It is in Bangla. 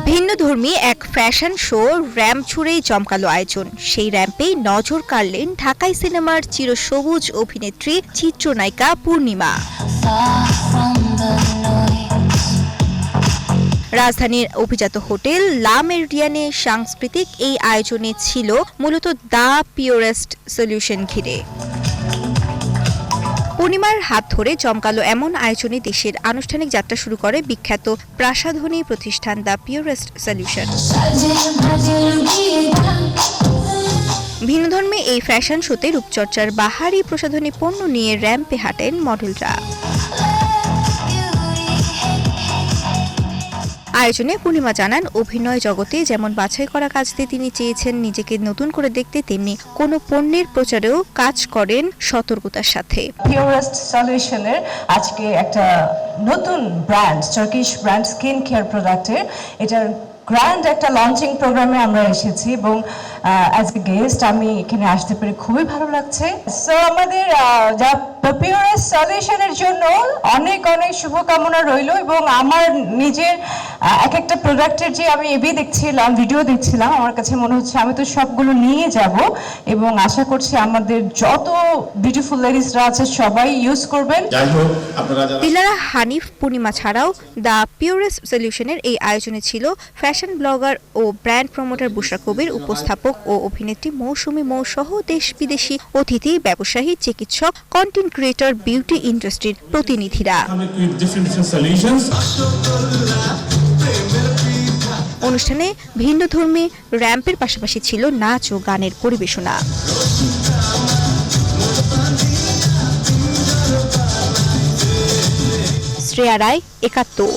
ভিন্নধর্মী এক ফ্যাশন শো র্যাম্প ছুড়েই জমকালো আয়োজন। সেই র্যাম্পেই নজর কাড়লেন ঢাকাই সিনেমার চিরসবুজ অভিনেত্রী চিত্রনায়িকা পূর্ণিমা। রাজধানীর অভিজাত হোটেল লা মেরিডিয়ানে সাংস্কৃতিক এই আয়োজনে ছিল মূলত দ্য পিওরেস্ট সলিউশন ঘিরে। পূর্ণিমার হাত ধরে জমকালো এমন আয়োজনে দেশের আনুষ্ঠানিক যাত্রা শুরু করে বিখ্যাত প্রাসাধনী প্রতিষ্ঠান দ্য পিওরেস্ট সলিউশন। ভিন্নধর্মী এই ফ্যাশন শোতে রূপচর্চার বাহারি প্রসাধনী পণ্য নিয়ে র্যাম্পে হাঁটেন মডেলরা। আয়োজনে পূর্ণিমা জানান, অভিনয় জগতে যেমন বাছাই করা কাজ দিয়ে তিনি চেয়েছেন নিজেকে নতুন করে দেখতে, তেমনি কোনো পণ্যের প্রচারেও কাজ করেন সতর্কতার সাথে। পিওরেস্ট সলিউশনের আজকে একটা নতুন brand, Turkish brand skin care প্রোডাক্টের, এটার গ্র্যান্ড একটা লঞ্চিং প্রোগ্রামে আমরা এসেছি এবং অ্যাজ এ গেস্ট আমি এখানে আসতে পেরে খুবই ভালো লাগছে। সো আমাদের যা পিওরেস্ট সলিউশনের জন্য অনেক অনেক শুভকামনা রইল এবং আমার নিজের এক একটা প্রোডাক্টের যে আমি এবি দেখছিলাম, ভিডিও দেখছিলাম, আমার কাছে মনে হচ্ছে আমি তো সবগুলো নিয়ে যাব এবং আশা করছি আমাদের যত বিউটিফুল লেডিসরা আছে সবাই ইউজ করবেন। দিলারা হানিফ পূর্ণিমা ছাড়াও দ্য পিওরেস্ট সলিউশনের এই আয়োজনে ছিল ফ্যাশন ব্লগার ও ব্র্যান্ড প্রমোটার বুশরা কবির, উপস্থাপক ও অভিনেত্রী মৌসুমী মৌ সহ দেশ বিদেশি অতিথি, ব্যবসায়ী, চিকিৎসক, কন্টেন্ট ক্রিয়েটর, বিউটি ইন্ডাস্ট্রির প্রতিনিধিরা। অনুষ্ঠানে ভিন্নধর্মী র্যাম্পের পাশাপাশি ছিল নাচ ও গানের পরিবেশনা। শ্রেয়া রায়, ৭১।